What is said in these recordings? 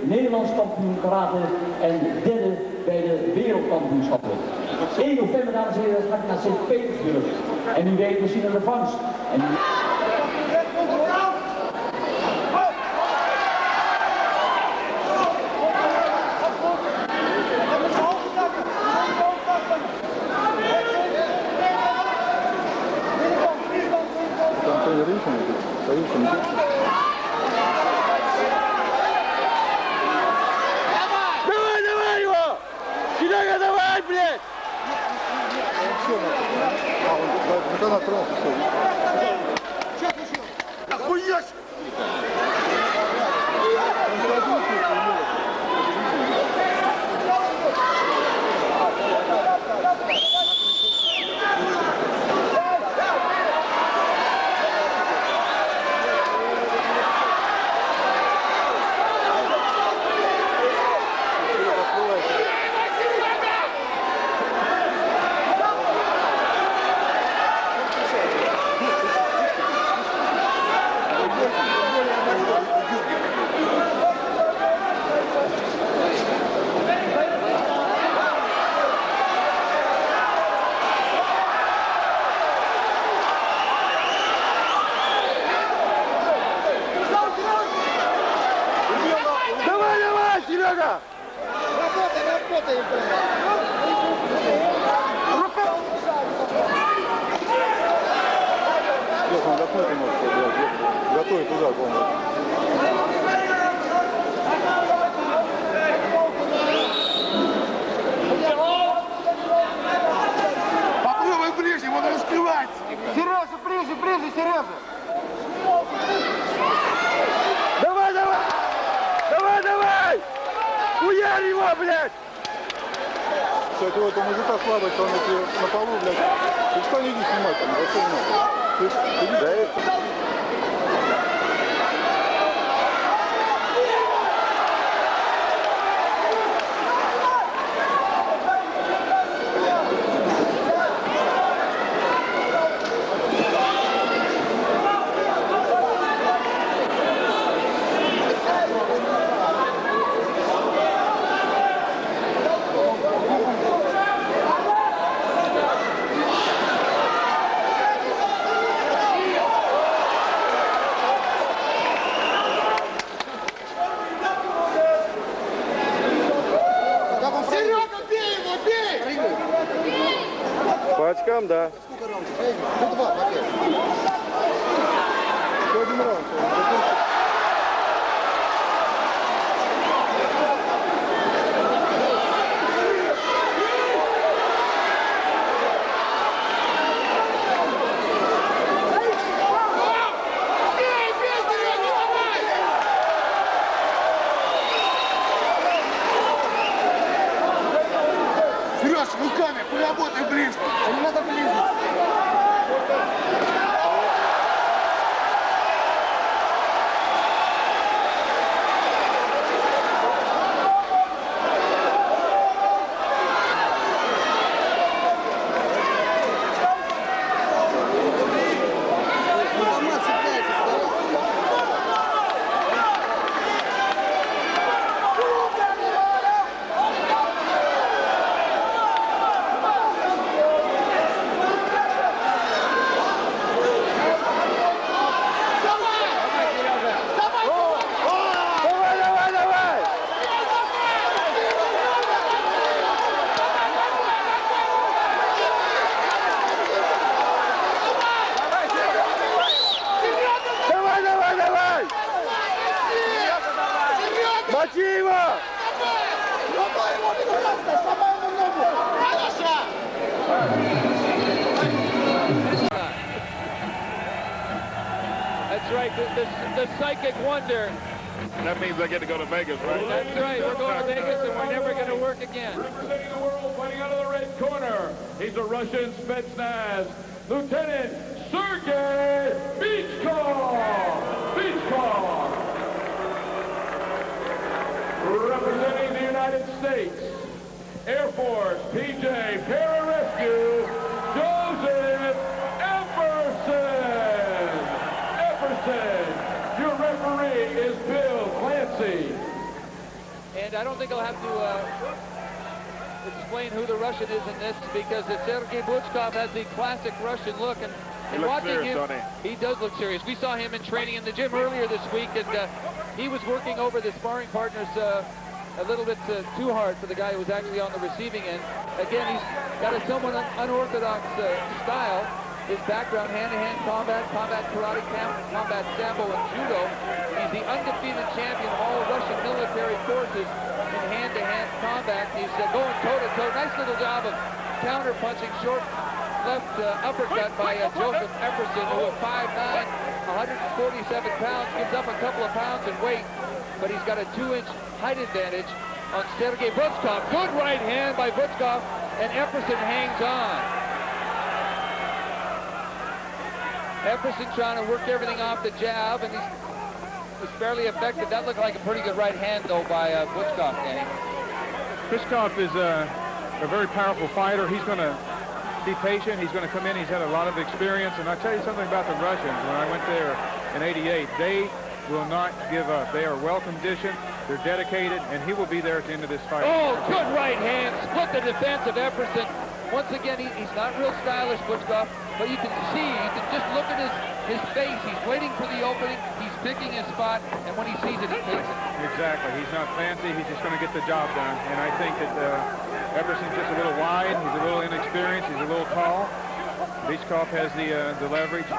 Nederlands kampioen karate en derde bij de wereldkampioenschappen. 1 november, dames en heren, gaat hij naar Sint-Petersburg. En u weet, we zien een revanche. Давай его! Серега, давай, блядь! На канал тронулся, все. Охуеть! Серега! Работай! Сейчас он готовит может, готовит удар, по-моему. Попробуй ближе, его надо скрывать! Сережа, ближе, Сережа! Давай! Уярь его, блядь! Кстати, вот у мужика слабость, он эти на полу, блядь. Ты что не иди снимать, там, зачем надо? Ты иди до этого. По очкам, да. Сколько раундов? Ну, 2 победы. Еще один раунд. Сереж, руками, поработай ближе. Не надо ближе. Мочи его! That's right, the psychic wonder. That means I get to go to Vegas, right? That's right, we're going to Vegas and we're never going to work again. Representing the world, fighting out of the red corner, he's a Russian Spetsnaz, Lieutenant Sergey Bычkov. Representing the United States Air Force, PJ Pararescue, Joseph Epperson. Your referee is Bill Clancy. And I don't think I'll have to explain who the Russian is in this, because Sergei Bычkov has the classic Russian look, and watching him, he does look serious. We saw him in training in the gym earlier this week, and he was working over the sparring partners a little bit too hard for the guy who was actually on the receiving end. Again, he's got a somewhat unorthodox style. His background, hand-to-hand combat, combat karate, combat sambo, and judo. He's the undefeated champion of all Russian military forces in hand-to-hand combat. He's going toe-to-toe. Nice little job of counter-punching, short left uppercut by Joseph Epperson, who at 5'9", 147 pounds, gives up a couple of pounds in weight, but he's got a 2-inch height advantage on Sergei Bычkov. Good right hand by Bычkov, and Epperson hangs on. Epperson trying to work everything off the jab, and he's fairly effective. That looked like a pretty good right hand, though, by Bычkov, Danny. Bычkov is a very powerful fighter. He's going to be patient. He's going to come in. He's had a lot of experience. And I'll tell you something about the Russians. When I went there in '88, they will not give up. They are well-conditioned. They're dedicated, and he will be there at the end of this fight. Oh, good right hand. Split the defense of Epperson. Once again, he's not real stylish, Bычkov, but you can see, you can just look at his face. He's waiting for the opening. He's picking his spot, and when he sees it, he takes it. Exactly. He's not fancy. He's just going to get the job done. And I think that Epperson's just a little wide. He's a little inexperienced. He's a little tall. Bычkov has the leverage.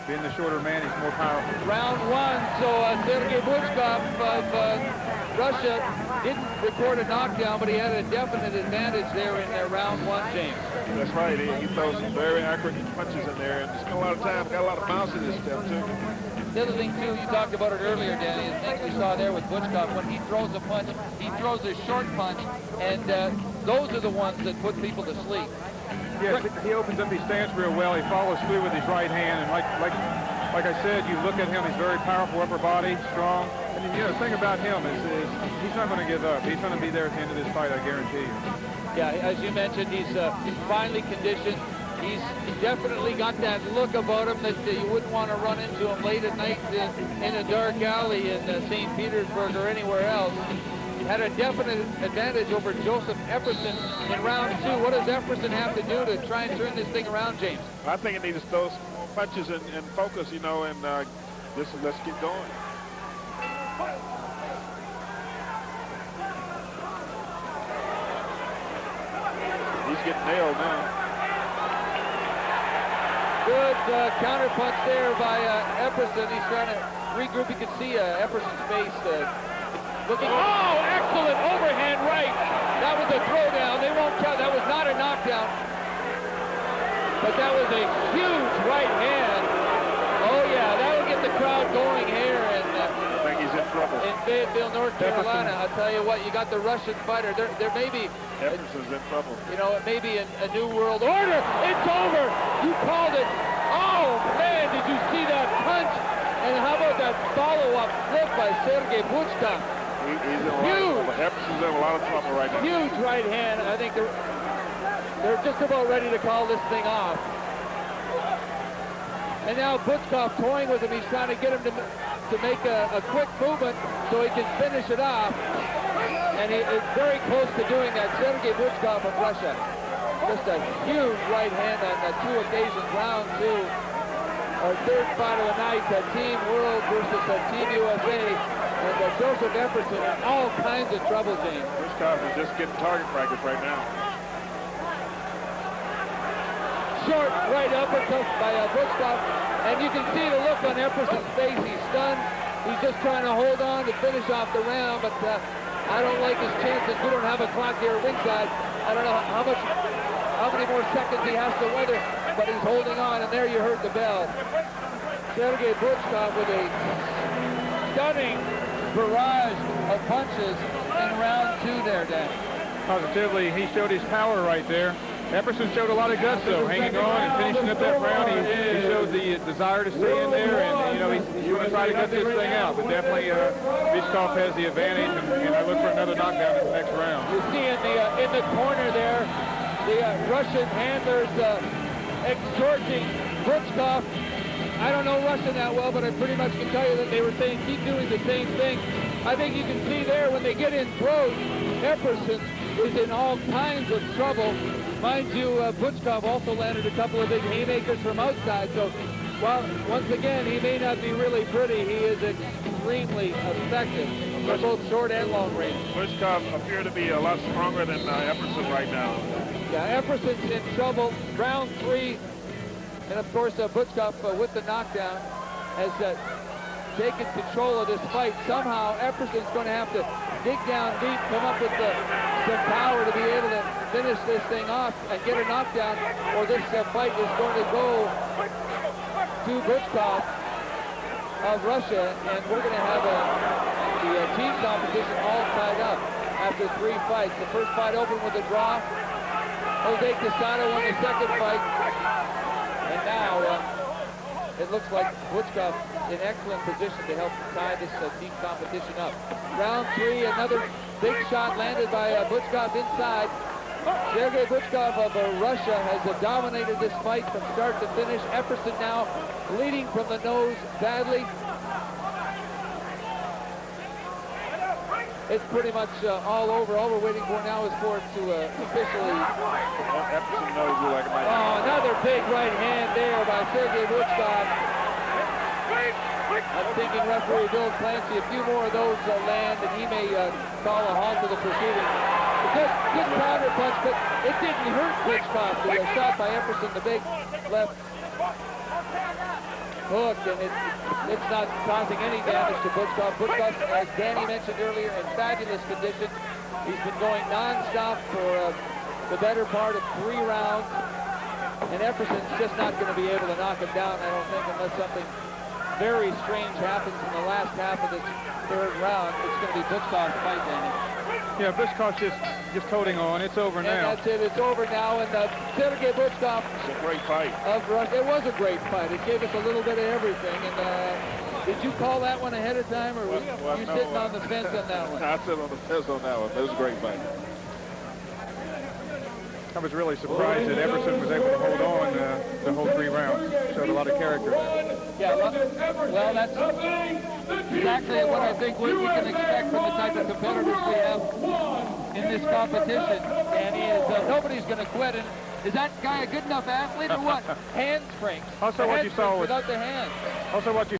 Being the shorter man, he's more powerful. Round one, so Sergei Bычkov of Russia didn't record a knockdown, but he had a definite advantage there in round one, James. That's right. He throws some very accurate punches in there, and spent a lot of time, got a lot of bounce in this stuff, too. The other thing, too, you talked about it earlier, Danny, the thing we saw there with Bычkov, when he throws a punch, he throws a short punch, and those are the ones that put people to sleep. Yes, he opens up his stance real well. He follows through with his right hand, and like I said, you look at him, he's very powerful, upper body, strong. And you know, the thing about him is he's not going to give up. He's going to be there at the end of this fight, I guarantee you. Yeah, as you mentioned, he's finely conditioned. He's definitely got that look about him that you wouldn't want to run into him late at night in a dark alley in St. Petersburg or anywhere else. He had a definite advantage over Joseph Epperson in round two. What does Epperson have to do to try and turn this thing around, James? I think he needs those punches and focus, you know, and let's keep going. He's getting nailed now. Good counter punch there by Epperson. He's trying to regroup. You can see Epperson's face looking. Oh, excellent overhand right. That was a throwdown. They won't count. That was not a knockdown. But that was a huge right hand. Oh, yeah, that will get the crowd going here. And I think he's in trouble. In Fayetteville, North Carolina. I'll tell you what, you got the Russian fighter. There may be... Epperson's in trouble. You know, it may be a new world order. It's over. You called it. Oh, man, did you see that punch? And how about that follow-up flip by Sergei Bычkov? He's in a lot of trouble. Epperson's in a lot of trouble right now. Huge right hand. I think they're just about ready to call this thing off. And now Bычkov toying with him. He's trying to get him to make a quick movement so he can finish it off. And he is very close to doing that. Sergei Bычkov of Russia. Just a huge right hand on two occasions. Round two. Our third fight of the night. Team World versus Team USA. And Joseph Epperson in all kinds of trouble, James. Bычkov is just getting target practice right now. Short right uppercut by Bычkov. And you can see the look on Epperson's face. He's stunned. He's just trying to hold on to finish off the round, but I don't like his chances. We don't have a clock here ringside. I don't know how many more seconds he has to weather, but he's holding on, and there you heard the bell. Sergei Bычkov with a stunning barrage of punches in round two there, Dan. Positively, he showed his power right there. Epperson showed a lot of guts, though, hanging on and finishing up that round. He showed the desire to stay in there, and, you know, he's going to try to gut this thing out. But definitely, Bычkov has the advantage, and I look for another knockdown in the next round. You see in the corner there, the Russian handlers exhorting Bычkov. I don't know Russian that well, but I pretty much can tell you that they were saying keep doing the same thing. I think you can see there when they get in close, Epperson is in all kinds of trouble. Mind you, Bычkov also landed a couple of big haymakers from outside, so while once again he may not be really pretty, he is extremely effective for both short and long range. Bычkov appear to be a lot stronger than Epperson right now. Yeah, Epperson's in trouble. Round 3, and of course Bычkov with the knockdown has taken control of this fight. Somehow Epperson's going to have to dig down deep, come up with some power to be able to finish this thing off and get a knockdown, or this fight is going to go to Bычkov of Russia, and we're going to have the team competition all tied up after 3 fights. The first fight opened with a draw. Jose Quesada won the second fight, and now it looks like Bычkov in excellent position to help tie this team competition up. Round 3, another big shot landed by Bычkov inside. Sergei Bычkov of Russia has dominated this fight from start to finish. Epperson now bleeding from the nose badly. It's pretty much all over. All we're waiting for now is for it to officially... Epperson knows you like a mighty. Oh, another big right hand there by Sergei Bычkov. I'm thinking referee Bill Clancy, a few more of those land, and he may call a halt to the proceeding. Good counter punch, but it didn't hurt Bычkov. The shot by Epperson, the big left hook, and it's not causing any damage to Bычkov. Bычkov, as Danny mentioned earlier, in fabulous condition. He's been going non-stop for the better part of 3 rounds, and Epperson's just not going to be able to knock him down, I don't think, unless something very strange happens in the last half of this 3rd round. It's going to be Bычkov's fight, Danny. Yeah, Bычkov's just holding on. It's over now. And that's it. It's over now. And Sergei Bычkov. It's a great fight. Of Russia. It was a great fight. It gave us a little bit of everything. And did you call that one ahead of time, or were you sitting on the fence on that one? I sit on the fence on that one. It was a great fight. I was really surprised that Epperson was able to hold on the whole 3 rounds. Showed a lot of character there. Yeah, well, that's exactly what I think we can expect from the type of competitors we have in this competition. And nobody's going to quit. And is that guy a good enough athlete or what? Handsprings. Also, what you saw was without the hands. Also, what you